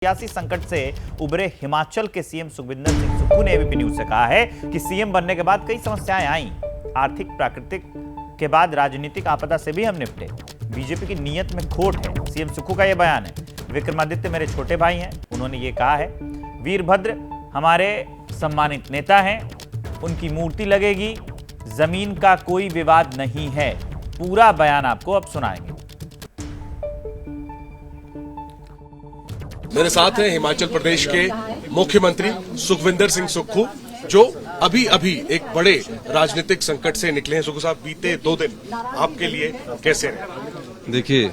सियासी संकट से उभरे हिमाचल के सीएम सुखविंदर सिंह सुक्खू ने एबीपी न्यूज से कहा है कि सीएम बनने के बाद कई समस्याएं आईं। आर्थिक प्राकृतिक के बाद राजनीतिक आपदा से भी हम निपटे। बीजेपी की नीयत में खोट है, सीएम सुक्खू का यह बयान है। विक्रमादित्य मेरे छोटे भाई हैं, उन्होंने ये कहा है। वीरभद्र हमारे सम्मानित नेता हैं, उनकी मूर्ति लगेगी, जमीन का कोई विवाद नहीं है। पूरा बयान आपको अब सुनाएंगे। मेरे साथ हैं हिमाचल प्रदेश के मुख्यमंत्री सुखविंदर सिंह सुक्खू, जो अभी अभी एक बड़े राजनीतिक संकट से निकले हैं। सुक्खू साहब, बीते 2 दिन आपके लिए कैसे रहे? देखिए,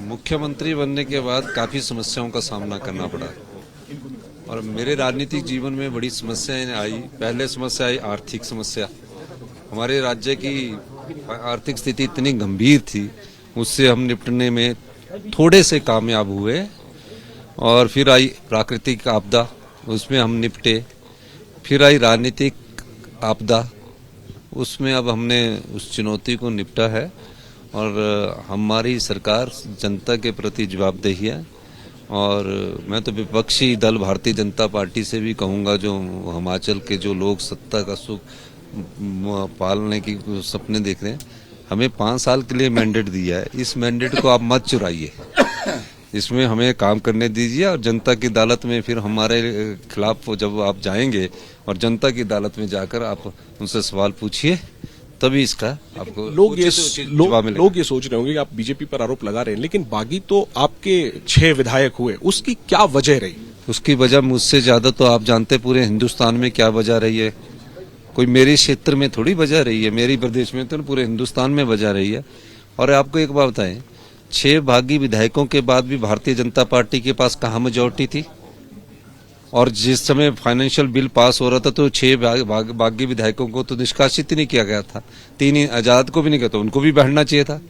मुख्यमंत्री बनने के बाद काफी समस्याओं का सामना करना पड़ा और मेरे राजनीतिक जीवन में बड़ी समस्याएं आई। पहले समस्या आई आर्थिक समस्या। हमारे राज्य की आर्थिक स्थिति इतनी गंभीर थी, उससे हम निपटने में थोड़े से कामयाब हुए। और फिर आई प्राकृतिक आपदा, उसमें हम निपटे। फिर आई राजनीतिक आपदा, उसमें अब हमने उस चुनौती को निपटा है और हमारी सरकार जनता के प्रति जवाबदेही है। और मैं तो विपक्षी दल भारतीय जनता पार्टी से भी कहूँगा, जो हिमाचल के जो लोग सत्ता का सुख पालने की सपने देख रहे हैं, हमें 5 साल के लिए मैंडेट दिया है। इस मैंडेट को आप मत चुराइए, इसमें हमें काम करने दीजिए। और जनता की अदालत में फिर हमारे खिलाफ जब आप जाएंगे और जनता की अदालत में जाकर आप उनसे सवाल पूछिए, तभी इसका आपको लोग ये सोच रहे होंगे कि आप बीजेपी पर आरोप लगा रहे हैं, लेकिन बागी तो आपके 6 विधायक हुए, उसकी क्या वजह रही? उसकी वजह मुझसे ज्यादा तो आप जानते पूरे हिंदुस्तान में क्या वजह रही है। कोई मेरे क्षेत्र में थोड़ी वजह रही है, मेरी प्रदेश में तो पूरे हिंदुस्तान में वजह रही है। और आपको एक बात बताएं, 6 बागी विधायकों के बाद भी भारतीय जनता पार्टी के पास कहाँ मेजॉरिटी थी? और जिस समय फाइनेंशियल बिल पास हो रहा था तो 6 बागी विधायकों को तो निष्कासित ही नहीं किया गया था, 3 आजाद को भी नहीं किया, तो उनको भी बैठना चाहिए था।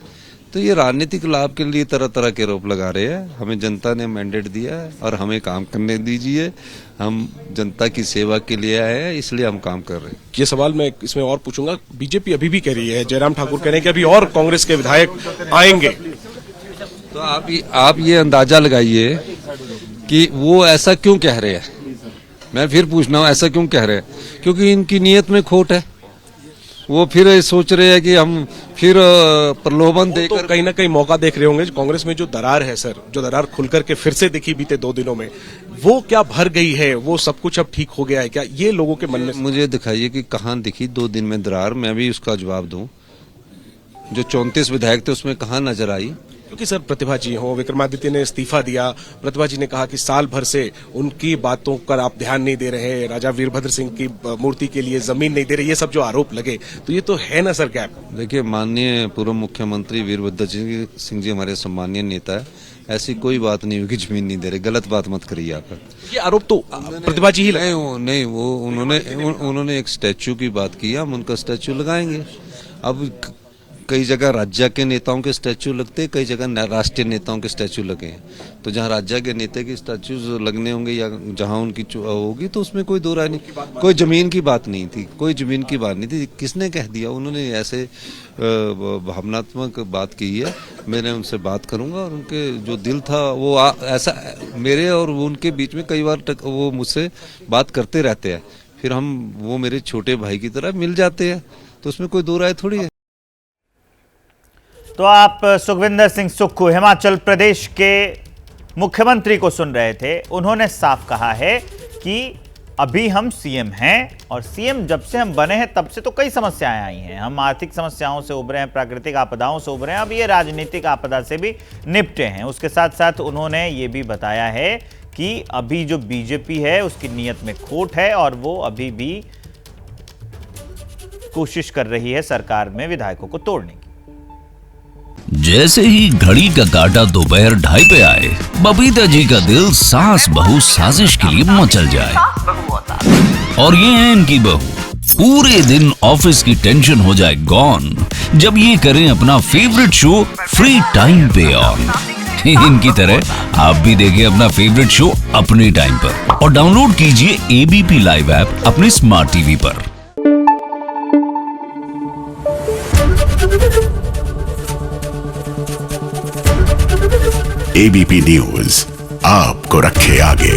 तो ये राजनीतिक लाभ के लिए तरह तरह के आरोप लगा रहे हैं। हमें जनता ने मैंडेट दिया है और हमें काम करने दीजिए। हम जनता की सेवा के लिए आए हैं, इसलिए हम काम कर रहे हैं। ये सवाल मैं इसमें और पूछूंगा। बीजेपी अभी भी कह रही है, जयराम ठाकुर कह रहे हैं कि अभी और कांग्रेस के विधायक आएंगे, तो आप ये अंदाजा लगाइए कि वो ऐसा क्यों कह रहे हैं। मैं फिर पूछना हूँ, ऐसा क्यों कह रहे हैं? क्योंकि इनकी नीयत में खोट है। वो फिर सोच रहे हैं कि हम फिर प्रलोभन देकर, तो कहीं ना कहीं मौका देख रहे होंगे। कांग्रेस में जो दरार है सर, जो दरार खुल करके फिर से दिखी बीते 2 दिनों में, वो क्या भर गई है? वो सब कुछ अब ठीक हो गया है क्या? ये लोगों के मन में मुझे दिखाइए कि कहाँ दिखी 2 दिन में दरार, मैं भी उसका जवाब दूं। जो 34 विधायक थे उसमें कहाँ नजर आई? क्योंकि सर प्रतिभा जी हो, विक्रमादित्य ने इस्तीफा दिया, प्रतिभा जी ने कहा कि साल भर से उनकी बातों पर आप ध्यान नहीं दे रहे, राजा वीरभद्र सिंह की मूर्ति के लिए जमीन नहीं दे रहे, ये सब जो आरोप लगे, तो ये तो है ना सर गैप। देखिए, माननीय पूर्व मुख्यमंत्री वीरभद्र सिंह जी हमारे सम्मानीय नेता है। ऐसी कोई बात नहीं होगी जमीन नहीं दे रहे, गलत बात मत करिए आप। ये आरोप तो प्रतिभा जी ही नहीं, वो उन्होंने एक स्टैचू की बात की, हम उनका स्टैचू लगाएंगे। अब कई जगह राज्य के नेताओं के स्टैचू लगते हैं, कई जगह राष्ट्रीय नेताओं के स्टैचू लगे हैं। तो जहां राज्य के नेता के स्टैचू लगने होंगे या जहां उनकी होगी, तो उसमें कोई दो राय नहीं। कोई जमीन की बात नहीं थी, कोई जमीन की बात नहीं थी। किसने कह दिया? उन्होंने ऐसे भावनात्मक बात की है। मैंने उनसे बात करूंगा और उनके जो दिल था वो ऐसा, मेरे और उनके बीच में कई बार वो मुझसे बात करते रहते हैं, फिर वो मेरे छोटे भाई की तरह मिल जाते हैं, तो उसमें कोई दो राय थोड़ी है। तो आप सुखविंदर सिंह सुक्खू हिमाचल प्रदेश के मुख्यमंत्री को सुन रहे थे। उन्होंने साफ कहा है कि अभी हम सीएम हैं और सीएम जब से हम बने हैं तब से तो कई समस्याएं आई हैं। हम आर्थिक समस्याओं से उभरे हैं, प्राकृतिक आपदाओं से उभरे हैं, अब ये राजनीतिक आपदा से भी निपटे हैं। उसके साथ साथ उन्होंने ये भी बताया है कि अभी जो बीजेपी है उसकी नीयत में खोट है और वो अभी भी कोशिश कर रही है सरकार में विधायकों को तोड़ने की। जैसे ही घड़ी का काटा दोपहर 2:30 पे आए, बबीता जी का दिल सास बहू साजिश के लिए मचल जाए। और ये है इनकी बहू, पूरे दिन ऑफिस की टेंशन हो जाए गॉन जब ये करें अपना फेवरेट शो फ्री टाइम पे ऑन। इनकी तरह आप भी देखें अपना फेवरेट शो अपने टाइम पर और डाउनलोड कीजिए एबीपी लाइव ऐप अपने स्मार्ट टीवी पर। Thank you. एबीपी न्यूज आपको रखे आगे।